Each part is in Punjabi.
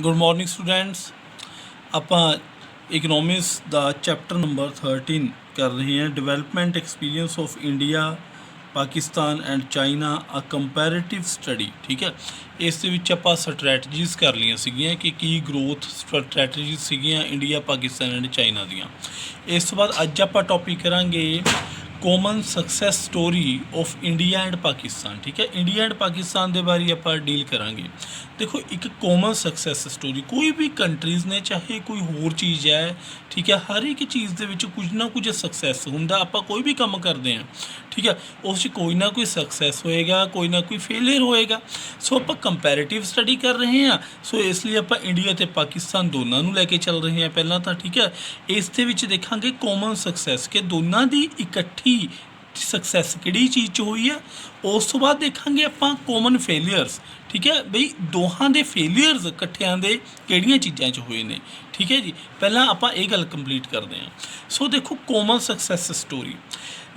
Good morning students. ਆਪਾਂ इकनॉमिक्स ਦਾ ਚੈਪਟਰ ਨੰਬਰ 13 ਕਰ ਰਹੇ ਹਾਂ। Development experience of India Pakistan and China a comparative study. ਠੀਕ ਹੈ, ਇਸ ਦੇ ਵਿੱਚ ਆਪਾਂ ਸਟਰੈਟਜੀਜ਼ ਕਰ ਲਈਆਂ ਸੀਗੀਆਂ ਕਿ ਕੀ ਗਰੋਥ ਸਟਰੈਟਜੀਜ਼ ਸੀਗੀਆਂ ਇੰਡੀਆ ਪਾਕਿਸਤਾਨ ਐਂਡ ਚਾਈਨਾ ਦੀਆਂ। ਇਸ ਤੋਂ ਬਾਅਦ ਅੱਜ ਆਪਾਂ ਟੌਪਿਕ ਕਰਾਂਗੇ common success story of India and Pakistan. ठीक है, इंडिया एंड पाकिस्तान के बारे आप डील करांगे। देखो, एक कॉमन सक्सैस स्टोरी कोई भी कंट्रीज़ ने चाहे कोई होर चीज़ है, ठीक है, हर एक चीज़ के कुछ ना कुछ सक्सैस होंदा। आप कोई भी काम करते हैं, ठीक है, उस कोई ना कोई सक्सैस होएगा, कोई ना कोई फेलियर होएगा। सो आप कंपैरेटिव स्टडी कर रहे हैं, सो इसलिए आप इंडिया तो पाकिस्तान दोनों नूं लैके चल रहे हैं। पहला तो ठीक है, इस दे विच देखांगे कॉमन सक्सैस के दोनों की इकट्ठी सक्सैस किहड़ी चीज़ च हुई है। उस तो बाद देखांगे आपां कॉमन फेलियर्स। ठीक है बई, दोहां दे फेलियर्स इकट्ठियां दे किहड़ियां चीज़ां च होए ने। ठीक है जी, पहला आपां ये गल कंप्लीट करते हैं। सो देखो, common success story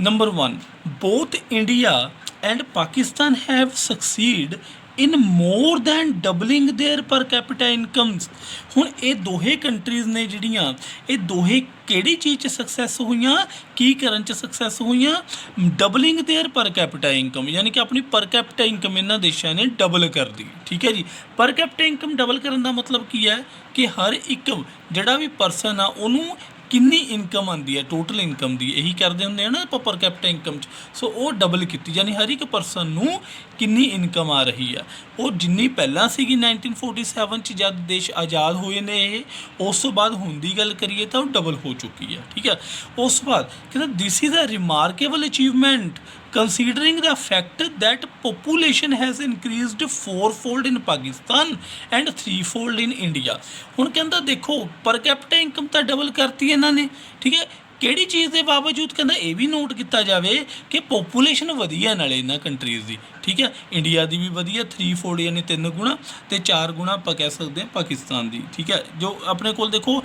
number 1, both India and Pakistan have succeed in more than doubling there per capita incomes. हुण ये दोहे कंट्रीज़ ने जिहड़ियां, ये दोहे किहड़ी चीज़ च सक्सैस होईयां, की करन च सक्सैस होईयां, doubling there per capita income, यानी कि अपनी पर कैपिटा इनकम इन्हां देशां ने डबल कर दी। ठीक है जी, पर कैपिटा इनकम डबल करन दा मतलब की है कि हर एक जिहड़ा भी परसन आ उहनूं किन्नी इनकम आती है, टोटल इनकम की यही करते होंगे ना आप पर कैपिटा इनकम च। सो वो डबल की, यानी हर एक परसन नूं किन्नी इनकम आ रही है। वो जिन्नी पहला सी 1947 च जब देश आज़ाद होए ने, उस तो बाद हुण दी गल करिए तो डबल हो चुकी है। ठीक है, उस बाद कहते this is a remarkable achievement considering the fact that population has increased 4-fold in Pakistan and 3-fold in India। ਹੁਣ ਕਹਿੰਦਾ ਦੇਖੋ, ਪਰ ਕੈਪੀਟਾ ਇਨਕਮ ਤਾਂ ਡਬਲ ਕਰਤੀ ਇਹਨਾਂ ਨੇ। ਠੀਕ ਹੈ, ਕਿਹੜੀ ਚੀਜ਼ ਦੇ ਬਾਵਜੂਦ ਕਹਿੰਦਾ ਇਹ ਵੀ ਨੋਟ ਕੀਤਾ ਜਾਵੇ ਕਿ ਪੋਪੂਲੇਸ਼ਨ ਵਧੀ ਹੈ ਨਾਲੇ ਇਹਨਾਂ ਕੰਟਰੀਜ਼ ਦੀ। ਠੀਕ ਹੈ, ਇੰਡੀਆ ਦੀ ਵੀ ਵਧੀਆ 3-fold ਯਾਨੀ 3 ਗੁਣਾ ਤੇ 4 ਗੁਣਾ ਆਪਾਂ ਕਹਿ ਸਕਦੇ ਹਾਂ ਪਾਕਿਸਤਾਨ ਦੀ। ਠੀਕ ਹੈ, ਜੋ ਆਪਣੇ ਕੋਲ ਦੇਖੋ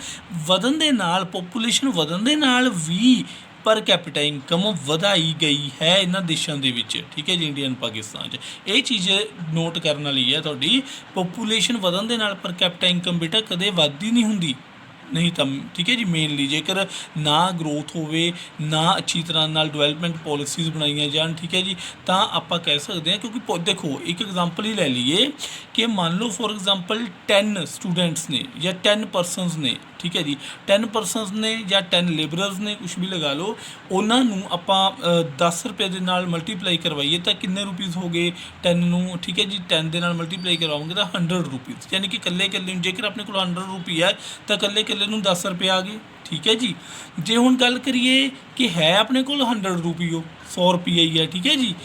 ਵਧਣ ਦੇ ਨਾਲ, ਪੋਪੂਲੇਸ਼ਨ ਵਧਣ ਦੇ ਨਾਲ ਵੀ पर कैपिटा इनकम वधाई गई है इन्हां देशों के विच। ठीक है जी, इंडिया एंड पाकिस्तान ये चीज़ नोट करने वाली है। तुहाडी पॉपूलेशन वधन दे नाल पर कैपिटा इनकम बेटा कदे वधदी नहीं हुंदी, नहीं तो ठीक है जी। मेनली जेकर ना ग्रोथ होवे, ना अच्छी तरह नाल डिवेलपमेंट पॉलिसीज़ बनाई जान, ठीक है जी, तो आप कह सकते हैं। क्योंकि देखो, एक एग्जाम्पल ही ले लीए कि मान लो फॉर एग्जाम्पल 10 स्टूडेंट्स ने या 10 परसनस ने, ठीक है जी, 10 परसनस ने या 10 लेबरर्स ने, कुछ भी लगा लो, उन्होंने आप 10 रुपये के नाल मल्टीप्लाई करवाइए तो किन्ने रुपीज़ हो गए 10 नूं। ठीक है जी, 10 के नाल मल्टीप्लाई करवाओगे तो 100 रुपीज़, यानी कि कल्ले कल्ले जेकर अपने को 100 रुपये है तो कल्ले कल्ले नूं 10 रुपये आ गए। ठीक है जी, जे हुण गल करिए कि है अपने को 100 रुपये 100 रुपये ही है। ठीक है जी,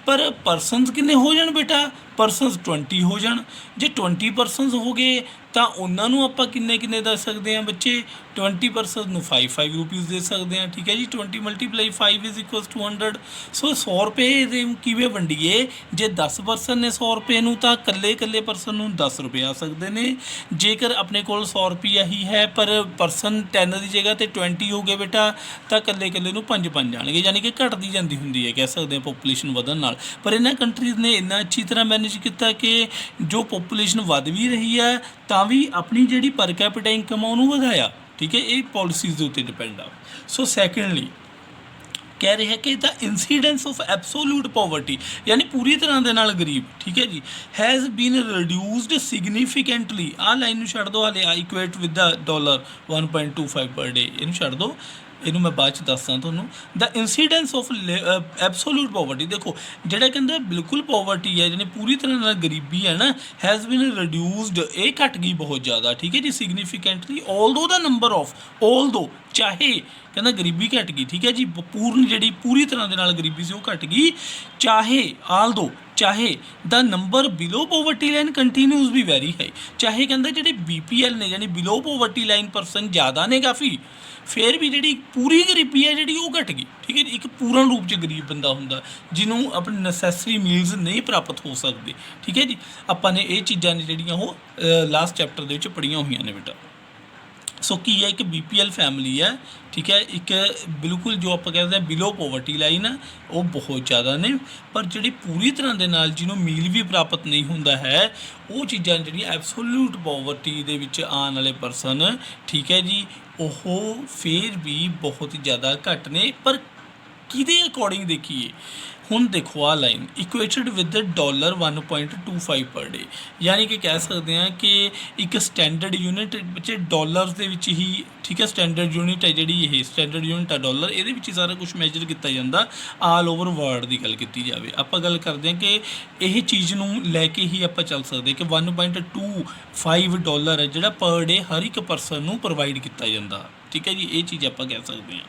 पर परसनस किन्ने हो जाण बेटा, परसनस 20 हो जाण। जे 20 परसनस हो गए तो उन्होंने आप किन्ने किन्ने दे सकते हैं बच्चे, 20 परसनस नूं 5 रुपीज़ दे सकते हैं। ठीक है जी, 20 मल्टीप्लाई 5 इज़ इक्वल्स टू 100। सो 100 रुपये किवें वंडीए, जे 10 परसन ने 100 रुपये नूं तां कल्ले कल्ले परसन नूं 10 रुपये आ सकते हैं। जेकर अपने कोल 100 रुपया ही है पर परसन 10 की जगह तो 20 हो गए बेटा, तो कल्ले कल्ले नूं 5 जाणगे, यानी कि घटदी जांदी हुंदी है, कह सकते हैं पॉपूलेशन वधन नाल। पर इन्हां कंट्रीज़ ने इन्ना अच्छी तरह मैनेज किया कि जो पॉपूलेशन वध भी रही है ਤਾਂ ਵੀ अपनी ਜਿਹੜੀ पर कैपिटा इनकम ਉਹਨੂੰ ਵਧਾਇਆ। ठीक है, ये पॉलिसीज़ ਦੇ ਉੱਤੇ ਡਿਪੈਂਡ ਆ। सो सैकेंडली कह रहे हैं कि the incidence of absolute poverty, यानी पूरी तरह के नाल गरीब, ठीक है जी, हैज़ बीन रिड्यूस्ड सिग्निफिकेंटली। आ लाइन छड़ दो, हाले equate with the $1.25 per day, इन छड़ दो, इनू मैं बाद दसदा तुहानूं। The incidence of absolute poverty, देखो जिहड़ा कहंदा बिल्कुल पॉवर्टी है, यानी पूरी तरह नाल गरीबी है ना, हैज़ बीन रिड्यूस्ड, ये घट गई बहुत ज़्यादा। ठीक है जी, सिग्निफिकेंटली, ऑल दो द नंबर ऑफ, ऑल दो चाहे कहना गरीबी घट गई। ठीक है जी, पूर्ण जी पूरी तरह के नाल गरीबी से वो घट गई, चाहे आल दो चाहे the number below poverty line कंटीन्यूज भी वैरी हाई, चाहे कहता जो BPL ने यानी बिलो पॉवर्टी लाइन परसन ज़्यादा ने काफ़ी, फिर भी जी पूरी गरीबी है जी वो घट गई। ठीक है जी, एक पूर्ण रूप से गरीब बंदा होंदा जिन्हों अपनी नसैसरी मील्स नहीं प्राप्त हो सकते। ठीक है जी, आपां ने ये चीज़ां ने जिहड़ियां वो लास्ट चैप्टर दे विच पढ़ियां हुई ने बेटा। ਸੋ ਕੀ ਹੈ, ਇੱਕ BPL ਫੈਮਿਲੀ ਹੈ, ਠੀਕ ਹੈ, ਇੱਕ ਬਿਲਕੁਲ ਜੋ ਆਪਾਂ ਕਹਿੰਦੇ ਹਾਂ ਬਿਲੋ ਪੋਵਰਟੀ ਲਾਈਨ ਹੈ, ਉਹ ਬਹੁਤ ਜ਼ਿਆਦਾ ਨੇ। ਪਰ ਜਿਹੜੀ ਪੂਰੀ ਤਰ੍ਹਾਂ ਦੇ ਨਾਲ ਜਿਹਨੂੰ ਮੀਲ ਵੀ ਪ੍ਰਾਪਤ ਨਹੀਂ ਹੁੰਦਾ ਹੈ, ਉਹ ਚੀਜ਼ਾਂ ਜਿਹੜੀਆਂ ਐਬਸੋਲੂਟ ਪੋਵਰਟੀ ਦੇ ਵਿੱਚ ਆਉਣ ਵਾਲੇ ਪਰਸਨ, ਠੀਕ ਹੈ ਜੀ, ਉਹ ਫਿਰ ਵੀ ਬਹੁਤ ਜ਼ਿਆਦਾ ਘੱਟ ਨੇ। ਪਰ ਕਿਹਦੇ ਅਕੋਰਡਿੰਗ ਦੇਖੀਏ, ਹੁਣ ਦੇਖੋ ਆਹ ਲਾਈਨ ਇਕੁਏਟਡ ਵਿਦ $1.25 ਪਰ ਡੇ, ਯਾਨੀ ਕਿ ਕਹਿ ਸਕਦੇ ਹਾਂ ਕਿ ਇੱਕ ਸਟੈਂਡਰਡ ਯੂਨਿਟ ਵਿੱਚ ਡਾਲਰਸ ਦੇ ਵਿੱਚ ਹੀ, ਠੀਕ ਹੈ, ਸਟੈਂਡਰਡ ਯੂਨਿਟ ਹੈ ਜਿਹੜੀ, ਇਹ ਸਟੈਂਡਰਡ ਯੂਨਿਟ ਆ ਡਾਲਰ, ਇਹਦੇ ਵਿੱਚ ਹੀ ਸਾਰਾ ਕੁਝ ਮੈਜਰ ਕੀਤਾ ਜਾਂਦਾ ਆਲ ਓਵਰ ਵਰਲਡ ਦੀ ਗੱਲ ਕੀਤੀ ਜਾਵੇ। ਆਪਾਂ ਗੱਲ ਕਰਦੇ ਹਾਂ ਕਿ ਇਹ ਚੀਜ਼ ਨੂੰ ਲੈ ਕੇ ਹੀ ਆਪਾਂ ਚੱਲ ਸਕਦੇ ਕਿ $1.25 ਹੈ ਜਿਹੜਾ ਪਰ ਡੇ ਹਰ ਇੱਕ ਪਰਸਨ ਨੂੰ ਪ੍ਰੋਵਾਈਡ ਕੀਤਾ ਜਾਂਦਾ, ਠੀਕ ਹੈ ਜੀ, ਇਹ ਚੀਜ਼ ਆਪਾਂ ਕਹਿ ਸਕਦੇ ਹਾਂ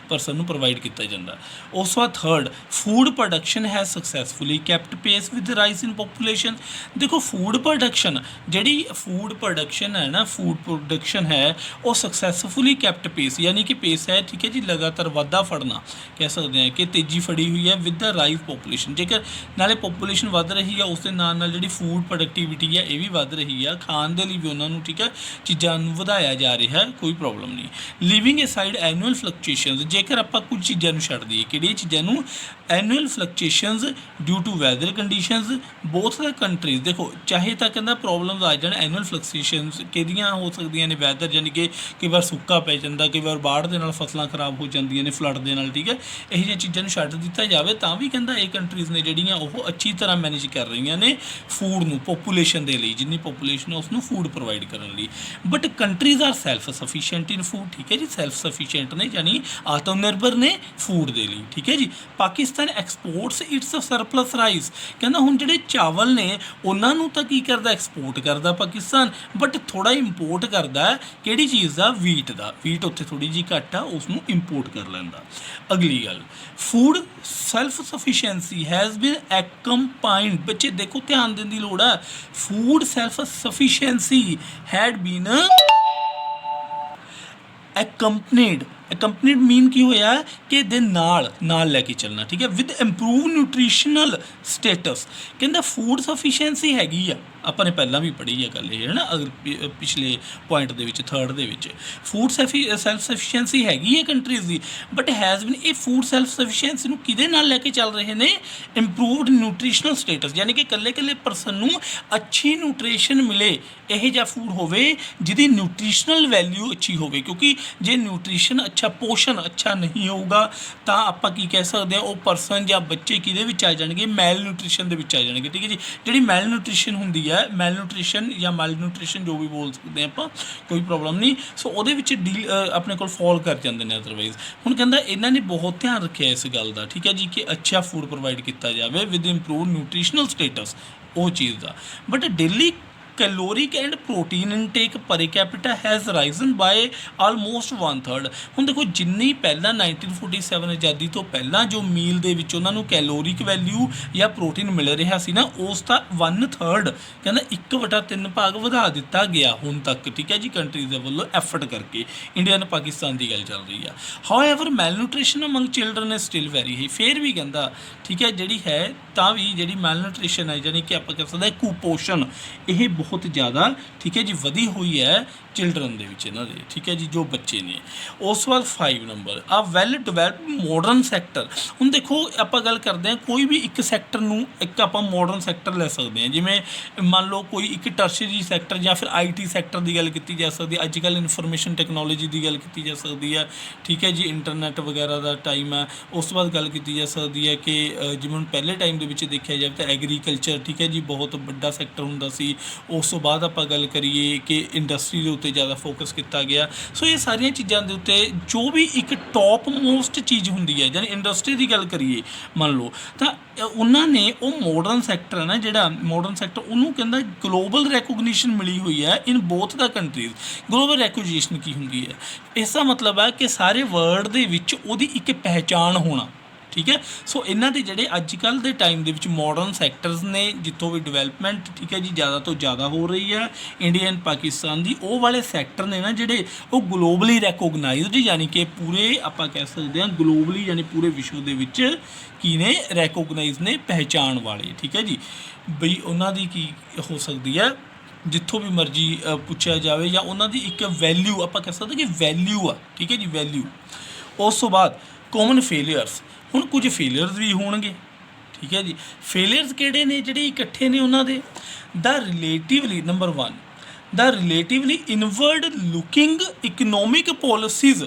ਪਰਸਨ ਨੂੰ ਪ੍ਰੋਵਾਈਡ ਕੀਤਾ ਜਾਂਦਾ। ਉਸ ਤੋਂ ਬਾਅਦ third, food production has successfully kept ਪੇਸ ਵਿਦ ਰਾਈਜ਼ ਇਨ ਪੋਪੂਲੇਸ਼ਨ। ਦੇਖੋ ਫੂਡ ਪ੍ਰੋਡਕਸ਼ਨ, ਜਿਹੜੀ ਫੂਡ ਪ੍ਰੋਡਕਸ਼ਨ ਹੈ ਨਾ, ਫੂਡ ਪ੍ਰੋਡਕਸ਼ਨ ਹੈ ਉਹ ਸਕਸੈਸਫੁਲੀ ਕੈਪਟ ਪੇਸ, ਯਾਨੀ ਕਿ ਪੇਸ ਹੈ, ਠੀਕ ਹੈ ਜੀ, ਲਗਾਤਾਰ ਵਾਧਾ ਫੜਨਾ ਕਹਿ ਸਕਦੇ ਹਾਂ ਕਿ ਤੇਜ਼ੀ ਫੜੀ ਹੋਈ ਹੈ ਵਿਦ ਦ ਰਾਈਜ਼ ਪੋਪੂਲੇਸ਼ਨ। ਜੇਕਰ ਨਾਲੇ ਪੋਪੂਲੇਸ਼ਨ ਵੱਧ ਰਹੀ ਹੈ, ਉਸ ਦੇ ਨਾਲ ਨਾਲ ਜਿਹੜੀ ਫੂਡ ਪ੍ਰੋਡਕਟੀਵਿਟੀ ਹੈ ਇਹ ਵੀ ਵੱਧ ਰਹੀ ਆ, ਖਾਣ ਦੇ ਲਈ ਵੀ ਉਹਨਾਂ ਨੂੰ, ਠੀਕ ਹੈ, ਚੀਜ਼ਾਂ ਨੂੰ ਵਧਾਇਆ ਜਾ ਰਿਹਾ, ਕੋਈ ਪ੍ਰੋਬਲਮ ਨਹੀਂ। ਲਿਵਿੰਗ ਅਸਾਈਡ ਐਨੂਅਲ ਫਲਕਚੁਏਸ਼ਨਸ, ਜੇਕਰ ਆਪਾਂ ਕੁਝ ਚੀਜ਼ਾਂ ਨੂੰ ਛੱਡ ਦਈਏ, ਕਿਹੜੀਆਂ ਚੀਜ਼ਾਂ ਨੂੰ, annual fluctuations due to weather conditions both the countries. ਦੇਖੋ ਚਾਹੇ ਤਾਂ ਕਹਿੰਦਾ ਪ੍ਰੋਬਲਮਸ ਆ ਜਾਣ, ਐਨੂਅਲ ਫਲਕਚੁਏਸ਼ਨਸ ਕਿਹਦੀਆਂ ਹੋ ਸਕਦੀਆਂ ਨੇ, ਵੈਦਰ ਯਾਨੀ ਕਿ ਕਈ ਵਾਰ ਸੁੱਕਾ ਪੈ ਜਾਂਦਾ, ਕਈ ਵਾਰ ਬਾੜ ਦੇ ਨਾਲ ਫਸਲਾਂ ਖਰਾਬ ਹੋ ਜਾਂਦੀਆਂ ਨੇ, ਫਲੱਡ ਦੇ ਨਾਲ, ਠੀਕ ਹੈ, ਇਹੋ ਜਿਹੀਆਂ ਚੀਜ਼ਾਂ ਨੂੰ ਛੱਡ ਦਿੱਤਾ ਜਾਵੇ ਤਾਂ ਵੀ ਕਹਿੰਦਾ ਇਹ ਕੰਟਰੀਜ਼ ਨੇ ਜਿਹੜੀਆਂ ਉਹ ਅੱਛੀ ਤਰ੍ਹਾਂ ਮੈਨੇਜ ਕਰ ਰਹੀਆਂ ਨੇ ਫੂਡ ਨੂੰ, ਪੋਪੂਲੇਸ਼ਨ ਦੇ ਲਈ, ਜਿੰਨੀ ਪੋਪੂਲੇਸ਼ਨ ਹੈ ਉਸ ਨੂੰ ਫੂਡ ਪ੍ਰੋਵਾਈਡ ਕਰਨ ਲਈ। But countries are self sufficient in food, ਠੀਕ ਹੈ ਜੀ, ਸੈਲਫ ਸਫੀਸ਼ੀਐਂਟ ਨੇ, ਯਾਨੀ ਆਤਮ ਨਿਰਭਰ ਨੇ ਫੂਡ ਦੇ ਲਈ, ਠੀਕ ਹੈ ਜੀ। Pakistan exports it's surplus rice, ਕਹਿੰਦਾ ਹੁਣ ਜਿਹੜੇ ਚਾਵਲ ਨੇ ਉਹਨਾਂ ਨੂੰ ਤਾਂ ਕੀ ਕਰਦਾ, ਐਕਸਪੋਰਟ ਕਰਦਾ ਪਾਕਿਸਤਾਨ, ਬਟ ਥੋੜ੍ਹਾ ਇੰਪੋਰਟ ਕਰਦਾ ਕਿਹੜੀ ਚੀਜ਼ ਦਾ, ਵੀਟ ਦਾ। ਵੀਟ ਉੱਥੇ ਥੋੜ੍ਹੀ ਜਿਹੀ ਘੱਟ ਆ, ਉਸ ਨੂੰ ਇੰਪੋਰਟ ਕਰ ਲੈਂਦਾ। ਅਗਲੀ ਗੱਲ, food self sufficiency has been accompanied, ਬੱਚੇ ਦੇਖੋ ਧਿਆਨ ਦੇਣ ਦੀ ਲੋੜ ਆ, food self sufficiency had been accompanied mean ਕੀ ਹੋਇਆ ਕਿ ਦੇ ਨਾਲ ਲੈ ਕੇ ਚੱਲਣਾ, ਠੀਕ ਹੈ, ਵਿਦ ਇੰਪਰੂਵ ਨਿਊਟ੍ਰੀਸ਼ਨਲ ਸਟੇਟਸ। ਕਹਿੰਦਾ ਫੂਡ ਸਫੀਸ਼ੀਐਂਸੀ ਹੈਗੀ ਆ, ਆਪਾਂ ਨੇ ਪਹਿਲਾਂ ਵੀ ਪੜ੍ਹੀ ਹੈ ਗੱਲ ਇਹ, ਹੈ ਨਾ, ਪਿਛਲੇ ਪੁਆਇੰਟ ਦੇ ਵਿੱਚ, ਥਰਡ ਦੇ ਵਿੱਚ, ਫੂਡ ਸੈਲਫ ਸਫੀਸ਼ੀਐਂਸੀ ਹੈਗੀ ਹੈ countries the, but has been, ਇਹ ਫੂਡ ਸੈਲਫ ਸਫੀਸ਼ੀਐਂਸੀ ਨੂੰ ਕਿਹਦੇ ਨਾਲ ਲੈ ਕੇ ਚੱਲ ਰਹੇ ਨੇ, ਇੰਪਰੂਵਡ ਨਿਊਟ੍ਰੀਸ਼ਨਲ ਸਟੇਟਸ, ਯਾਨੀ ਕਿ ਇਕੱਲੇ ਪਰਸਨ ਨੂੰ ਅੱਛੀ ਨਿਊਟ੍ਰੀਸ਼ਨ ਮਿਲੇ, ਇਹੋ ਜਿਹਾ ਫੂਡ ਹੋਵੇ ਜਿਹਦੀ ਨਿਊਟ੍ਰੀਸ਼ਨਲ ਵੈਲਿਊ ਅੱਛੀ ਹੋਵੇ, ਕਿਉਂਕਿ ਜੇ ਨਿਊਟ੍ਰੀਸ਼ਨ ਅੱਛਾ, ਪੋਸ਼ਣ ਅੱਛਾ ਨਹੀਂ ਹੋਊਗਾ ਤਾਂ ਆਪਾਂ ਕੀ ਕਹਿ ਸਕਦੇ ਹਾਂ, ਉਹ ਪਰਸਨ ਜਾਂ ਬੱਚੇ ਕਿਹਦੇ ਵਿੱਚ ਆ ਜਾਣਗੇ, ਮੈਲ ਨਿਊਟ੍ਰੀਸ਼ਨ ਦੇ ਵਿੱਚ ਆ ਜਾਣਗੇ, ਠੀਕ ਹੈ ਜੀ। ਜਿਹੜੀ ਮੈਲ ਨਿਊਟ੍ਰੀਸ਼ਨ ਹੁੰਦੀ ਹੈ, ਮੈਲ ਨਿਊਟ੍ਰੀਸ਼ਨ ਜਾਂ ਮਾਲ ਨਿਊਟ੍ਰੀਸ਼ਨ ਜੋ ਵੀ ਬੋਲ ਸਕਦੇ ਆਪਾਂ, ਕੋਈ ਪ੍ਰੋਬਲਮ ਨਹੀਂ, ਸੋ ਉਹਦੇ ਵਿੱਚ ਆਪਣੇ ਕੋਲ ਫਾਲ ਕਰ ਜਾਂਦੇ ਨੇ ਅਦਰਵਾਈਜ਼। ਹੁਣ ਕਹਿੰਦਾ ਇਹਨਾਂ ਨੇ ਬਹੁਤ ਧਿਆਨ ਰੱਖਿਆ ਇਸ ਗੱਲ ਦਾ, ਠੀਕ ਹੈ ਜੀ, ਕਿ ਅੱਛਾ ਫੂਡ ਪ੍ਰੋਵਾਈਡ ਕੀਤਾ ਜਾਵੇ ਵਿਦ ਇੰਪਰੂਵਡ ਨਿਊਟ੍ਰੀਸ਼ਨਲ ਸਟੇਟਸ, ਉਹ ਚੀਜ਼ ਦਾ। But daily caloric and protein intake per capita has risen by almost 1/3। ਹੁਣ ਦੇਖੋ ਜਿੰਨੀ ਪਹਿਲਾਂ 1947 ਆਜ਼ਾਦੀ ਤੋਂ ਪਹਿਲਾਂ ਜੋ ਮੀਲ ਦੇ ਵਿੱਚ ਉਹਨਾਂ ਨੂੰ ਕੈਲੋਰਿਕ ਵੈਲਿਊ ਜਾਂ ਪ੍ਰੋਟੀਨ ਮਿਲ ਰਿਹਾ ਸੀ ਨਾ, ਉਸ ਦਾ 1/3 ਕਹਿੰਦਾ 1/3 ਭਾਗ ਵਧਾ ਦਿੱਤਾ ਗਿਆ ਹੁਣ ਤੱਕ, ਠੀਕ ਹੈ ਜੀ, ਕੰਟਰੀਜ਼ ਦੇ ਵੱਲੋਂ ਐਫਰਟ ਕਰਕੇ। ਇੰਡੀਆ ਨੇ ਪਾਕਿਸਤਾਨ ਦੀ ਗੱਲ ਚੱਲ ਰਹੀ ਆ। However male nutrition among children is still very high, ਫਿਰ ਵੀ ਕਹਿੰਦਾ, ਠੀਕ ਹੈ, ਜਿਹੜੀ ਹੈ ਤਾਂ ਵੀ ਜਿਹੜੀ ਮੈਲ ਨਿਊਟ੍ਰੀਸ਼ਨ ਹੈ, ਯਾਨੀ ਕਿ ਆਪਾਂ ਕਹਿ ਸਕਦੇ ਕੁਪੋਸ਼ਣ, ਇਹ ਬਹੁਤ ਜ਼ਿਆਦਾ, ਠੀਕ ਹੈ ਜੀ, ਵਧੀ ਹੋਈ ਹੈ ਚਿਲਡਰਨ ਦੇ ਵਿੱਚ ਇਹਨਾਂ ਦੇ, ਠੀਕ ਹੈ ਜੀ, ਜੋ ਬੱਚੇ ਨੇ। ਉਸ ਤੋਂ ਬਾਅਦ 5 ਨੰਬਰ, ਆ ਵੈਲ ਡਿਵੈਲਪ ਮਾਡਰਨ ਸੈਕਟਰ। ਹੁਣ ਦੇਖੋ ਆਪਾਂ ਗੱਲ ਕਰਦੇ ਹਾਂ ਕੋਈ ਵੀ ਇੱਕ ਸੈਕਟਰ ਨੂੰ, ਇੱਕ ਆਪਾਂ ਮਾਡਰਨ ਸੈਕਟਰ ਲੈ ਸਕਦੇ ਹਾਂ, ਜਿਵੇਂ ਮੰਨ ਲਓ ਕੋਈ ਇੱਕ ਟਰਸ਼ਰੀ ਸੈਕਟਰ ਜਾਂ ਫਿਰ IT ਸੈਕਟਰ ਦੀ ਗੱਲ ਕੀਤੀ ਜਾ ਸਕਦੀ ਹੈ, ਅੱਜ ਕੱਲ੍ਹ ਇਨਫੋਰਮੇਸ਼ਨ ਟੈਕਨੋਲੋਜੀ ਦੀ ਗੱਲ ਕੀਤੀ ਜਾ ਸਕਦੀ ਹੈ, ਠੀਕ ਹੈ ਜੀ, ਇੰਟਰਨੈਟ ਵਗੈਰਾ ਦਾ ਟਾਈਮ ਹੈ। ਉਸ ਤੋਂ ਬਾਅਦ ਗੱਲ ਕੀਤੀ ਜਾ ਸਕਦੀ ਹੈ ਕਿ ਜਿਵੇਂ ਹੁਣ ਪਹਿਲੇ ਟਾਈਮ ਦੇ ਵਿੱਚ ਦੇਖਿਆ ਜਾਵੇ ਤਾਂ ਐਗਰੀਕਲਚਰ, ਠੀਕ ਹੈ ਜੀ, ਬਹੁਤ ਵੱਡਾ ਸੈਕਟਰ ਹੁੰਦਾ ਸੀ। ਉਸ ਤੋਂ ਬਾਅਦ ਆਪਾਂ ਗੱਲ ਕਰੀਏ ਕਿ ਇੰਡਸਟਰੀ ਦੇ ਉੱਤੇ ਜ਼ਿਆਦਾ ਫੋਕਸ ਕੀਤਾ ਗਿਆ। ਸੋ ਇਹ ਸਾਰੀਆਂ ਚੀਜ਼ਾਂ ਦੇ ਉੱਤੇ ਜੋ ਵੀ ਇੱਕ ਟੌਪ ਮੋਸਟ ਚੀਜ਼ ਹੁੰਦੀ ਹੈ, ਜਾਨੀ ਇੰਡਸਟਰੀ ਦੀ ਗੱਲ ਕਰੀਏ ਮੰਨ ਲਓ, ਤਾਂ ਉਹਨਾਂ ਨੇ ਉਹ ਮਾਡਰਨ ਸੈਕਟਰ ਹੈ ਨਾ, ਜਿਹੜਾ ਮਾਡਰਨ ਸੈਕਟਰ, ਉਹਨੂੰ ਕਹਿੰਦਾ ਗਲੋਬਲ ਰੈਕੋਗਨੀਸ਼ਨ ਮਿਲੀ ਹੋਈ ਹੈ ਇਨ ਬੋਥ ਦਾ ਕੰਟਰੀਜ਼। ਗਲੋਬਲ ਰੈਕੋਗਨੀਸ਼ਨ ਕੀ ਹੁੰਦੀ ਹੈ, ਇਸ ਦਾ ਮਤਲਬ ਹੈ ਕਿ ਸਾਰੇ ਵਰਲਡ ਦੇ ਵਿੱਚ ਉਹਦੀ ਇੱਕ ਪਹਿਚਾਣ ਹੋਣਾ, ਠੀਕ ਹੈ। ਸੋ ਇਹਨਾਂ ਦੇ ਜਿਹੜੇ ਅੱਜ ਕੱਲ੍ਹ ਦੇ ਟਾਈਮ ਦੇ ਵਿੱਚ ਮਾਡਰਨ ਸੈਕਟਰਸ ਨੇ, ਜਿੱਥੋਂ ਵੀ ਡਿਵੈਲਪਮੈਂਟ, ਠੀਕ ਹੈ ਜੀ, ਜ਼ਿਆਦਾ ਤੋਂ ਜ਼ਿਆਦਾ ਹੋ ਰਹੀ ਹੈ ਇੰਡੀਆ ਐਂਡ ਪਾਕਿਸਤਾਨ ਦੀ, ਉਹ ਵਾਲੇ ਸੈਕਟਰ ਨੇ ਨਾ ਜਿਹੜੇ, ਉਹ ਗਲੋਬਲੀ ਰੈਕੋਗਨਾਈਜ਼ਡ, ਯਾਨੀ ਕਿ ਪੂਰੇ ਆਪਾਂ ਕਹਿ ਸਕਦੇ ਹਾਂ ਗਲੋਬਲੀ, ਯਾਨੀ ਪੂਰੇ ਵਿਸ਼ਵ ਦੇ ਵਿੱਚ ਕੀ ਨੇ, ਰੈਕੋਗਨਾਈਜ਼ ਨੇ, ਪਹਿਚਾਣ ਵਾਲੇ, ਠੀਕ ਹੈ ਜੀ, ਬਈ ਉਹਨਾਂ ਦੀ ਕੀ ਹੋ ਸਕਦੀ ਹੈ, ਜਿੱਥੋਂ ਵੀ ਮਰਜ਼ੀ ਪੁੱਛਿਆ ਜਾਵੇ, ਜਾਂ ਉਹਨਾਂ ਦੀ ਇੱਕ ਵੈਲਿਊ ਆਪਾਂ ਕਹਿ ਸਕਦੇ ਕਿ ਵੈਲਿਊ ਆ, ਠੀਕ ਹੈ ਜੀ, ਵੈਲਿਊ। ਉਸ ਤੋਂ ਬਾਅਦ ਕਾਮਨ ਫੇਲੀਅਰਸ, ਹੁਣ ਕੁਝ ਫੇਲੀਅਰਸ ਵੀ ਹੋਣਗੇ, ਠੀਕ ਹੈ ਜੀ। ਫੇਲੀਅਰਸ ਕਿਹੜੇ ਨੇ ਜਿਹੜੇ ਇਕੱਠੇ ਨੇ ਉਹਨਾਂ ਦੇ? ਦਾ relatively, number 1, the relatively inward looking economic policies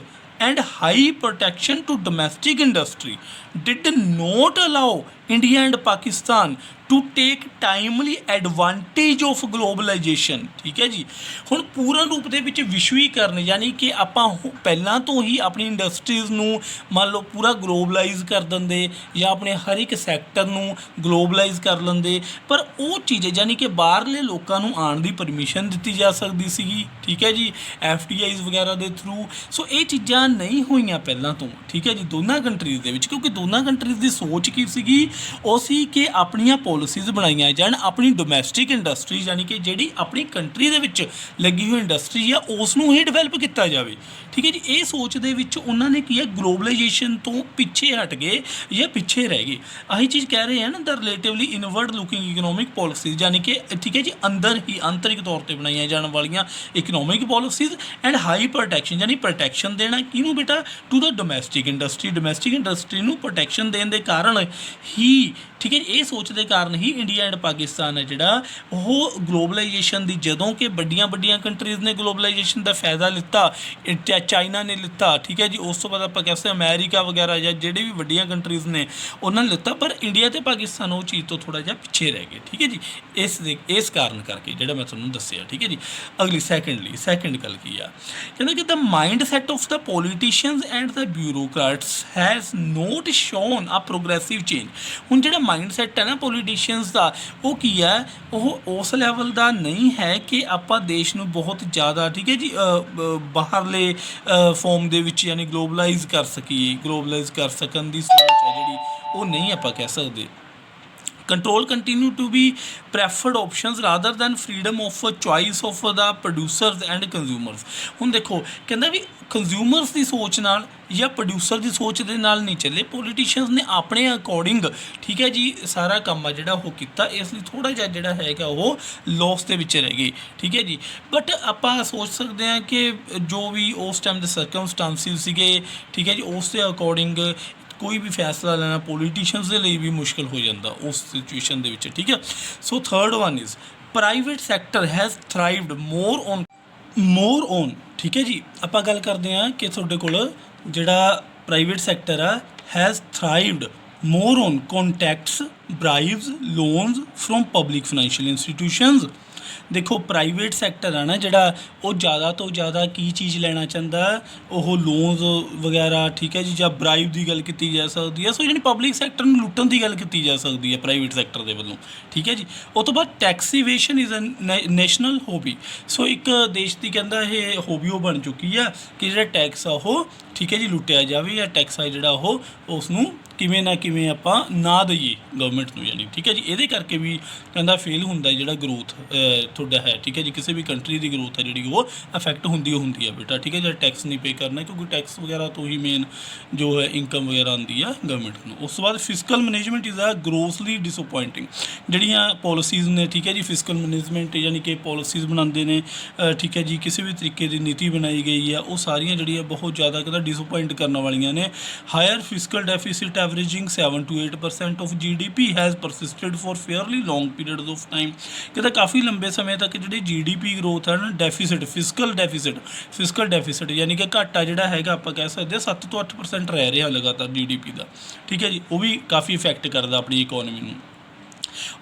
and high protection to domestic industry did not allow India and Pakistan to take timely advantage of globalization, ਠੀਕ ਹੈ ਜੀ। ਹੁਣ ਪੂਰਨ ਰੂਪ ਦੇ ਵਿੱਚ ਵਿਸ਼ਵੀਕਰਨ, ਯਾਨੀ ਕਿ ਆਪਾਂ ਪਹਿਲਾਂ ਤੋਂ ਹੀ ਆਪਣੀ ਇੰਡਸਟਰੀਜ਼ ਨੂੰ ਮੰਨ ਲਓ ਪੂਰਾ ਗਲੋਬਲਾਈਜ਼ ਕਰ ਦਿੰਦੇ, ਜਾਂ ਆਪਣੇ ਹਰ ਇੱਕ ਸੈਕਟਰ ਨੂੰ ਗਲੋਬਲਾਈਜ਼ ਕਰ ਲੈਂਦੇ, ਪਰ ਉਹ ਚੀਜ਼ ਯਾਨੀ ਕਿ ਬਾਹਰਲੇ ਲੋਕਾਂ ਨੂੰ ਆਉਣ ਦੀ ਪਰਮਿਸ਼ਨ ਦਿੱਤੀ ਜਾ ਸਕਦੀ ਸੀਗੀ, ਠੀਕ ਹੈ ਜੀ, FTIs ਵਗੈਰਾ ਦੇ ਥਰੂ। ਸੋ ਇਹ ਚੀਜ਼ਾਂ ਨਹੀਂ ਹੋਈਆਂ ਪਹਿਲਾਂ ਤੋਂ, ਠੀਕ ਹੈ ਜੀ, ਦੋਨਾਂ ਕੰਟਰੀਜ਼ ਦੇ ਵਿੱਚ, ਕਿਉਂਕਿ ਦੋਨਾਂ ਕੰਟਰੀਜ਼ ਦੀ ਸੋਚ ਕੀ ਸੀਗੀ? ਉਹ ਸੀ ਕਿ ਆਪਣੀਆਂ ਪੋਲਿਸੀਜ਼ ਬਣਾਈਆਂ ਜਾਣ, ਆਪਣੀ ਡੋਮੈਸਟਿਕ ਇੰਡਸਟਰੀ ਯਾਨੀ ਕਿ ਜਿਹੜੀ ਆਪਣੀ ਕੰਟਰੀ ਦੇ ਵਿੱਚ ਲੱਗੀ ਹੋਈ ਇੰਡਸਟਰੀ ਆ ਉਸ ਨੂੰ ਹੀ ਡਿਵੈਲਪ ਕੀਤਾ ਜਾਵੇ, ਠੀਕ ਹੈ ਜੀ। ਇਹ ਸੋਚ ਦੇ ਵਿੱਚ ਉਹਨਾਂ ਨੇ ਕੀ ਹੈ, ਗਲੋਬਲਾਈਜੇਸ਼ਨ ਤੋਂ ਪਿੱਛੇ ਹਟ ਗਏ ਜਾਂ ਪਿੱਛੇ ਰਹਿ ਗਏ। ਆਹੀ ਚੀਜ਼ ਕਹਿ ਰਹੇ ਹਨ ਦ relatively inward looking economic policies, ਯਾਨੀ ਕਿ ਠੀਕ ਹੈ ਜੀ ਅੰਦਰ ਹੀ ਆਂਤਰਿਕ ਤੌਰ 'ਤੇ ਬਣਾਈਆਂ ਜਾਣ ਵਾਲੀਆਂ economic policies and high protection, ਯਾਨੀ ਪ੍ਰੋਟੈਕਸ਼ਨ ਦੇਣਾ ਕਿਹਨੂੰ ਬੇਟਾ? To the domestic industry, domestic industry ਨੂੰ ਪ੍ਰੋਟੈਕਸ਼ਨ ਦੇਣ ਦੇ ਕਾਰਨ ਹੀ, ਠੀਕ ਹੈ ਜੀ, ਇਹ ਸੋਚ ਦੇ ਕਾਰਨ ਹੀ ਇੰਡੀਆ ਐਂਡ ਪਾਕਿਸਤਾਨ ਹੈ ਜਿਹੜਾ ਉਹ ਗਲੋਬਲਾਈਜੇਸ਼ਨ ਦੀ, ਜਦੋਂ ਕਿ ਵੱਡੀਆਂ ਕੰਟਰੀਜ਼ ਨੇ ਗਲੋਬਲਾਈਜੇਸ਼ਨ ਦਾ ਫਾਇਦਾ ਲਿੱਤਾ, ਚਾਈਨਾ ਨੇ ਲਿੱਤਾ, ਠੀਕ ਹੈ ਜੀ, ਉਸ ਤੋਂ ਬਾਅਦ ਆਪਾਂ ਕਹਿ ਸਕਦੇ ਅਮੈਰੀਕਾ ਵਗੈਰਾ ਜਾਂ ਜਿਹੜੇ ਵੀ ਵੱਡੀਆਂ ਕੰਟਰੀਜ਼ ਨੇ ਉਹਨਾਂ ਨੇ ਲਿੱਤਾ, ਪਰ ਇੰਡੀਆ ਅਤੇ ਪਾਕਿਸਤਾਨ ਉਹ ਚੀਜ਼ ਤੋਂ ਥੋੜ੍ਹਾ ਜਿਹਾ ਪਿੱਛੇ ਰਹਿ ਗਏ, ਠੀਕ ਹੈ ਜੀ, ਇਸ ਕਾਰਨ ਕਰਕੇ ਜਿਹੜਾ ਮੈਂ ਤੁਹਾਨੂੰ ਦੱਸਿਆ, ਠੀਕ ਹੈ ਜੀ। ਅਗਲੀ ਸੈਕੰਡ ਗੱਲ ਕੀ ਆ? ਕਹਿੰਦਾ ਕਿ ਦ mind set of the politicians and the bureaucrats has note shown ਆ ਪ੍ਰੋਗਰੈਸਿਵ ਚੇਂਜ। ਹੁਣ ਜਿਹੜਾ ਮਾਈਂਡ ਸੈਟ ਹੈ ਨਾ ਪੋਲੀਟੀਸ਼ੀਅਨਸ ਦਾ, ਉਹ ਕੀ ਹੈ? ਉਹ ਉਸ ਲੈਵਲ ਦਾ ਨਹੀਂ ਹੈ ਕਿ ਆਪਾਂ ਦੇਸ਼ ਨੂੰ ਬਹੁਤ ਜ਼ਿਆਦਾ, ਠੀਕ ਹੈ ਜੀ, ਬਾਹਰਲੇ ਫੋਰਮ ਦੇ ਵਿੱਚ ਯਾਨੀ ਗਲੋਬਲਾਈਜ਼ ਕਰ ਸਕਣ ਦੀ ਸੋਚ ਹੈ ਜਿਹੜੀ, ਉਹ ਨਹੀਂ ਆਪਾਂ ਕਹਿ ਸਕਦੇ। control continue to be preferred options rather than freedom of choice of the producers and consumers। ਹੁਣ ਦੇਖੋ ਕਹਿੰਦਾ ਵੀ ਕੰਜ਼ਿਊਮਰਸ ਦੀ ਸੋਚ ਨਾਲ ਜਾਂ ਪ੍ਰੋਡਿਊਸਰ ਦੀ ਸੋਚ ਦੇ ਨਾਲ ਨਹੀਂ ਚੱਲੇ, ਪੋਲੀਟੀਸ਼ੀਅਨਸ ਨੇ ਆਪਣੇ ਅਕੋਰਡਿੰਗ, ਠੀਕ ਹੈ ਜੀ, ਸਾਰਾ ਕੰਮ ਆ ਜਿਹੜਾ ਉਹ ਕੀਤਾ, ਇਸ ਲਈ ਥੋੜ੍ਹਾ ਜਿਹਾ ਜਿਹੜਾ ਹੈਗਾ ਉਹ ਲੋਸ ਦੇ ਵਿੱਚ ਰਹਿ ਗਏ, ਠੀਕ ਹੈ ਜੀ। ਬਟ ਆਪਾਂ ਸੋਚ ਸਕਦੇ ਹਾਂ ਕਿ ਜੋ ਵੀ ਉਸ ਟਾਈਮ ਦੇ ਸਰਕਮਸਟਾਂਸਿਸ ਸੀਗੇ, ਠੀਕ ਹੈ ਜੀ, ਉਸ ਦੇ ਅਕੋਰਡਿੰਗ ਕੋਈ ਵੀ ਫੈਸਲਾ ਲੈਣਾ ਪੋਲੀਟੀਸ਼ੀਅਨਸ ਦੇ ਲਈ ਵੀ ਮੁਸ਼ਕਿਲ ਹੋ ਜਾਂਦਾ ਉਸ ਸਿਚੁਏਸ਼ਨ ਦੇ ਵਿੱਚ, ਠੀਕ ਹੈ। So third one is private sector has thrived more on, ਠੀਕ ਹੈ ਜੀ। ਆਪਾਂ ਗੱਲ ਕਰਦੇ ਹਾਂ ਕਿ ਤੁਹਾਡੇ ਕੋਲ ਜਿਹੜਾ ਪ੍ਰਾਈਵੇਟ ਸੈਕਟਰ ਆ has thrived more on contacts, bribes, loans from public financial institutions. ਦੇਖੋ ਪ੍ਰਾਈਵੇਟ ਸੈਕਟਰ ਆ ਨਾ ਜਿਹੜਾ, ਉਹ ਜ਼ਿਆਦਾ ਤੋਂ ਜ਼ਿਆਦਾ ਕੀ ਚੀਜ਼ ਲੈਣਾ ਚਾਹੁੰਦਾ? ਉਹ ਲੋਨਸ ਵਗੈਰਾ, ਠੀਕ ਹੈ ਜੀ, ਜਾਂ ਬ੍ਰਾਈਬ ਦੀ ਗੱਲ ਕੀਤੀ ਜਾ ਸਕਦੀ ਹੈ। ਸੋ ਜਿਹੜੀ ਪਬਲਿਕ ਸੈਕਟਰ ਨੂੰ ਲੁੱਟਣ ਦੀ ਗੱਲ ਕੀਤੀ ਜਾ ਸਕਦੀ ਹੈ ਪ੍ਰਾਈਵੇਟ ਸੈਕਟਰ ਦੇ ਵੱਲੋਂ, ਠੀਕ ਹੈ ਜੀ। ਉਹ ਤੋਂ ਬਾਅਦ ਟੈਕਸੀਵੇਸ਼ਨ ਇਜ਼ ਅ ਨੈਸ਼ਨਲ ਹੋਬੀ। ਸੋ ਇੱਕ ਦੇਸ਼ ਦੀ ਕਹਿੰਦਾ ਇਹ ਹੋਬੀ ਉਹ ਬਣ ਚੁੱਕੀ ਆ ਕਿ ਜਿਹੜਾ ਟੈਕਸ ਆ ਉਹ, ਠੀਕ ਹੈ ਜੀ, ਲੁੱਟਿਆ ਜਾਵੇ, ਜਾਂ ਟੈਕਸ ਆ ਜਿਹੜਾ ਉਹ ਉਸ ਨੂੰ ਕਿਵੇਂ ਨਾ ਕਿਵੇਂ ਆਪਾਂ ਨਾ ਦਈਏ ਗਵਰਨਮੈਂਟ ਨੂੰ, ਯਾਨੀ ਠੀਕ ਹੈ ਜੀ। ਇਹਦੇ ਕਰਕੇ ਵੀ ਕਹਿੰਦਾ ਫੇਲ ਹੁੰਦਾ ਜਿਹੜਾ ਗਰੋਥ ਤੁਹਾਡਾ ਹੈ, ਠੀਕ ਹੈ ਜੀ, ਕਿਸੇ ਵੀ ਕੰਟਰੀ ਦੀ ਗਰੋਥ ਹੈ ਜਿਹੜੀ ਉਹ ਅਫੈਕਟ ਹੁੰਦੀ ਹੈ ਬੇਟਾ, ਠੀਕ ਹੈ। ਜਿਹੜਾ ਟੈਕਸ ਨਹੀਂ ਪੇ ਕਰਨਾ, ਕਿਉਂਕਿ ਟੈਕਸ ਵਗੈਰਾ ਤੋਂ ਹੀ ਮੇਨ ਜੋ ਹੈ ਇਨਕਮ ਵਗੈਰਾ ਆਉਂਦੀ ਆ ਗਵਰਨਮੈਂਟ ਨੂੰ। ਉਸ ਤੋਂ ਬਾਅਦ ਫਿਸਕਲ ਮੈਨੇਜਮੈਂਟ ਇਜ਼ ਆ ਗਰੋਸਲੀ ਡਿਸਅਪੋਇੰਟਿੰਗ। ਜਿਹੜੀਆਂ ਪੋਲਿਸੀਜ਼ ਨੇ, ਠੀਕ ਹੈ ਜੀ, ਫਿਸਕਲ ਮੈਨੇਜਮੈਂਟ ਯਾਨੀ ਕਿ ਪੋਲਿਸੀਜ਼ ਬਣਾਉਂਦੇ ਨੇ, ਠੀਕ ਹੈ ਜੀ, ਕਿਸੇ ਵੀ ਤਰੀਕੇ ਦੀ ਨੀਤੀ ਬਣਾਈ ਗਈ ਆ, ਉਹ ਸਾਰੀਆਂ ਜਿਹੜੀਆਂ ਬਹੁਤ ਜ਼ਿਆਦਾ ਕਹਿੰਦਾ ਡਿਸਅਪੋਇੰਟ ਕਰਨ ਵਾਲੀਆਂ ਨੇ। Higher fiscal deficit averaging 7 to 8% of GDP has persisted for fairly long periods of time। ਕਹਿੰਦਾ ਕਾਫੀ ਲੰਬੇ ਸਮੇਂ ਤੱਕ ਜਿਹੜੀ GDP ਗਰੋਥ ਹੈ ਨਾ, ਫਿਸਕਲ ਡੈਫੀਸਿਟ ਯਾਨੀ ਕਿ ਘਾਟਾ ਜਿਹੜਾ ਹੈਗਾ ਆਪਾਂ ਕਹਿ ਸਕਦੇ 7 ਤੋਂ 8% ਰਹਿ ਰਿਹਾ ਲਗਾਤਾਰ GDP ਦਾ, ਠੀਕ ਹੈ ਜੀ। ਉਹ ਵੀ ਕਾਫੀ ਇਫੈਕਟ ਕਰਦਾ ਆਪਣੀ ਇਕੋਨਮੀ ਨੂੰ।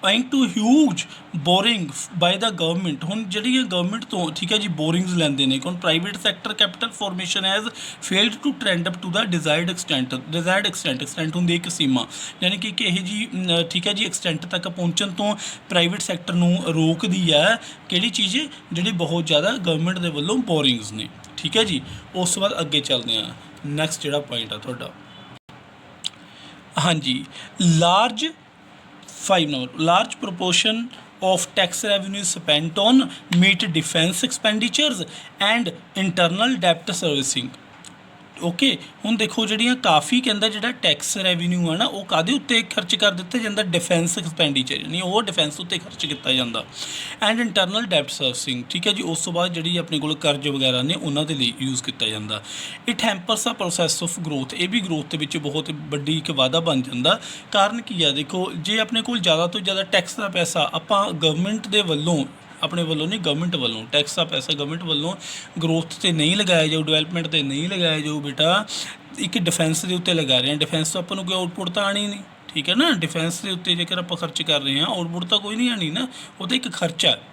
owing to huge borrowing by the government। ਹੁਣ ਜਿਹੜੀ ਗਵਰਨਮੈਂਟ ਤੋਂ, ਠੀਕ ਹੈ ਜੀ, ਬੋਰਿੰਗਸ ਲੈਂਦੇ ਨੇ, ਕਿਉਂ private sector capital formation has failed to trend up to the desired extent ਹੁੰਦੀ ਇੱਕ ਸੀਮਾ, ਯਾਨੀ ਕਿ ਇਹ ਜੀ, ਠੀਕ ਹੈ ਜੀ, ਐਕਸਟੈਂਟ ਤੱਕ ਪਹੁੰਚਣ ਤੋਂ ਪ੍ਰਾਈਵੇਟ ਸੈਕਟਰ ਨੂੰ ਰੋਕਦੀ ਹੈ ਕਿਹੜੀ ਚੀਜ਼? ਜਿਹੜੀ ਬਹੁਤ ਜ਼ਿਆਦਾ ਗਵਰਨਮੈਂਟ ਦੇ ਵੱਲੋਂ ਬੋਰਿੰਗਸ ਨੇ, ਠੀਕ ਹੈ ਜੀ। ਉਸ ਤੋਂ ਬਾਅਦ ਅੱਗੇ ਚੱਲਦੇ ਹਾਂ, ਨੈਕਸਟ ਜਿਹੜਾ ਪੁਆਇੰਟ ਆ ਤੁਹਾਡਾ, ਹਾਂਜੀ, large proportion of tax revenue spent on meet defense expenditures and internal debt servicing। Okay हुण देखो जिहड़ियां काफ़ी कहंदा जिहड़ा टैक्स रैवन्यू है ना वो काहदे उत्ते खर्च कर दित्ता जांदा डिफेंस एक्सपेंडिचर यानी वो डिफेंस उत्ते खर्च किया जाता एंड इंटरनल डैप्ट सर्विसिंग ठीक है जी। उस तो बाद जिहड़ी अपने कोल कर्ज वगैरह ने उन्हां दे लई यूज़ किया जाता। It hampers the process of growth ये भी ग्रोथ दे विच बहुत वड्डी एक वाधा बन जाता। कारण की है देखो जे अपने कोल ज़्यादा तो ज़्यादा टैक्स का पैसा आपां गवर्नमेंट दे वल्लों अपने वालों नहीं गवर्नमेंट वालों टैक्स का पैसा गवर्नमेंट वालों ग्रोथ से नहीं लगाया जाऊ डिवेलपमेंट से नहीं लगाया जाऊ बेटा एक डिफेंस के उत्ते लगा रहे हैं। डिफेंस तो अपन कोई आउटपुट तो आनी नहीं ठीक है ना। डिफेंस के उत्ते जेकर आप खर्च कर रहे हैं आउटपुट तो कोई नहीं आनी ना वो तो एक खर्चा है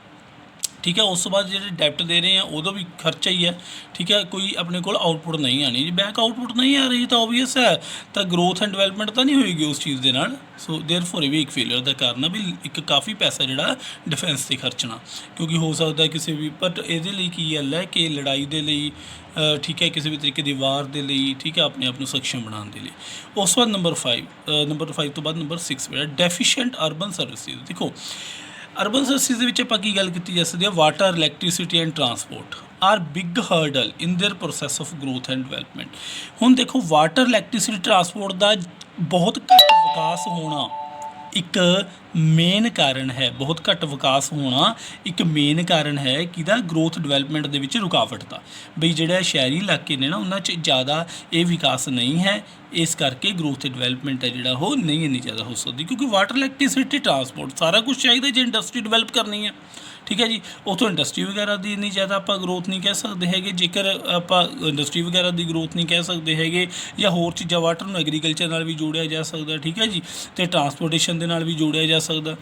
ठीक है। उस तो बाद जो डैप्ट दे रहे हैं वो भी खर्चा ही है ठीक है। कोई अपने को आउटपुट नहीं आनी जी बैंक आउटपुट नहीं आ रही तो ओबीयस है तो ग्रोथ एंड डिवेलपमेंट तो नहीं होएगी उस चीज़ के नाल। सो देयरफॉर ये भी एक फेलियर का कारण है भी एक काफ़ी पैसा जोड़ा डिफेंस से खर्चना क्योंकि हो सकता है किसी भी बट ये की गल है कि लड़ाई के लिए ठीक है किसी भी तरीके की वार के लिए ठीक है अपने आप को सक्षम बनाने के लिए। उस बाद नंबर 5 तो बाद नंबर 6 बेटा डेफिशिएंट अर्बन सर्विसिज। देखो अर्बन सर्विसिज आप गल की जा सकती है water electricity and transport are big hurdle in their process of growth and development. हुण देखो वाटर इलैक्ट्रीसिटी ट्रांसपोर्ट का बहुत घट विकास होना एक मेन कारण है बहुत घट विकास होना एक मेन कारण है कि ग्रोथ डिवेलपमेंट दे विच रुकावट का बई जिहड़े शहरी इलाके ने ना उन्हां ज़्यादा ये विकास नहीं है इस करके ग्रोथ डिवेलपमेंट है जिहड़ा वो नहीं इन्नी ज़्यादा हो सकती क्योंकि वाटर इलैक्ट्रीसिटी ट्रांसपोर्ट सारा कुछ चाहिए जो इंडस्ट्री डिवेलप करनी है ठीक है जी। उतों इंडस्ट्री वगैरह की इन्नी ज़्यादा आप ग्रोथ नहीं कह सकते है जेकर आप इंडस्ट्री वगैरह की ग्रोथ नहीं कह सकते है या होर चीज़ा वाटर में एग्रीकल्चर नाल भी जोड़िया जा सकता ठीक है जी। तो ट्रांसपोर्टेशन के नाल भी जोड़िया जा सकता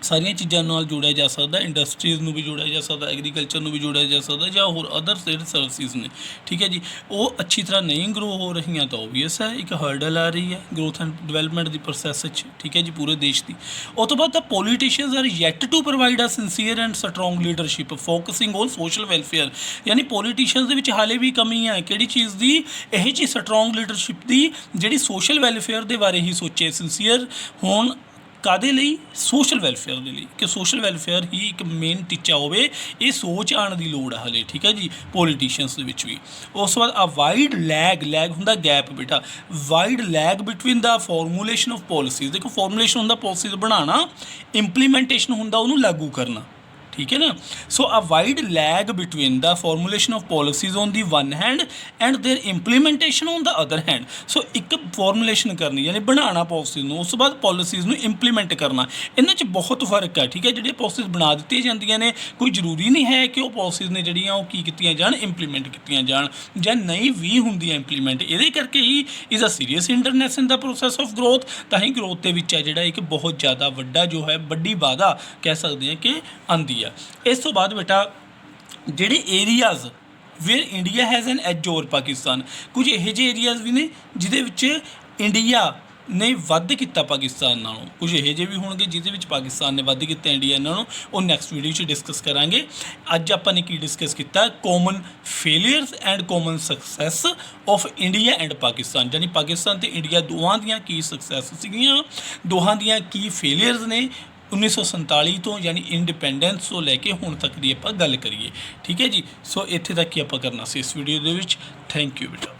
सारिया चीज़ों नाल जोड़िया जा सकता इंडस्ट्रीज़ में भी जोड़िया जा सकता एग्रीकल्चर में भी जोड़िया जा सकता या होर अदर सर्विसिज ने ठीक है जी। वो अच्छी तरह नहीं ग्रो हो रही तो ओबीयस है एक हर्डल आ रही है ग्रोथ एंड डिवेलपमेंट की प्रोसैस ठीक है जी पूरे देश की। उस तो बाद the politicians are yet to provide a sincere and strong leadership focusing on social welfare यानी पॉलिटिशियंस के हाले भी कमी है कि चीज़ की यही जी स्ट्रोंग लीडरशिप की जी सोशल वेलफेयर के बारे ही सोचे सिंसीयर होण कादे लई सोशल वेलफेयर के लिए कि सोशल वेलफेयर ही एक मेन टीचा होवे ये सोच आने की लोड़ है हले ठीक है जी पॉलिटिशियंस भी। उस बाद आ वाइड लैग हुंदा गैप बेटा wide lag between the formulation of policies. देखो फॉर्मूलेशन हुंदा पॉलिसीज़ बनाना इंप्लीमेंटेशन हुंदा उन्होंने लागू करना ठीक है ना। So a wide lag between the formulation of policies on the one hand and their implementation on the other hand. सो एक फॉर्मूलेशन करनी यानी बनाना पॉलिसीज़ में उस बाद पॉलिसीज़ में इंप्लीमेंट करना इन्हां च बहुत फर्क है ठीक है। जिहड़ियां पॉलिसीज़ बना दित्तियां जांदियां ने कोई जरूरी नहीं है कि वो पॉलिसीज़ ने जिहड़ियां वो की कीतियां जाण इंप्लीमेंट कीतियां जाण जां नहीं भी हुंदियां इंप्लीमेंट इहदे करके he is a serious इंटरनेस in the process of growth तां ही ग्रोथ दे विच है जिहड़ा एक बहुत ज़्यादा वड्डा जो है वड्डी बाधा कह सकते हैं कि आंदी है। इस तो बाद बेटा जिहड़े areas where India has an edge over Pakistan कुछ यह जे एरियाज़ भी ने जिहदे विच इंडिया ने वध किया पाकिस्तान नालों कुछ यह जे भी होंगे जिहदे विच पाकिस्तान ने वध किया इंडिया नालों वो नैक्सट वीडियो च डिस्कस करांगे। अज आपां ने की डिस्कस किया common failures and common success of India and Pakistan यानी पाकिस्तान ते इंडिया दोवां दियां की सक्सैस सीगियां दोहां दियां की फेलियर्स ने 1947 तो यानी इंडिपेंडेंस तो लैके हुण तक की आप गल करिए ठीक है जी। सो इत्थे तक ही आप करना सी इस video they which. Thank you बेटा।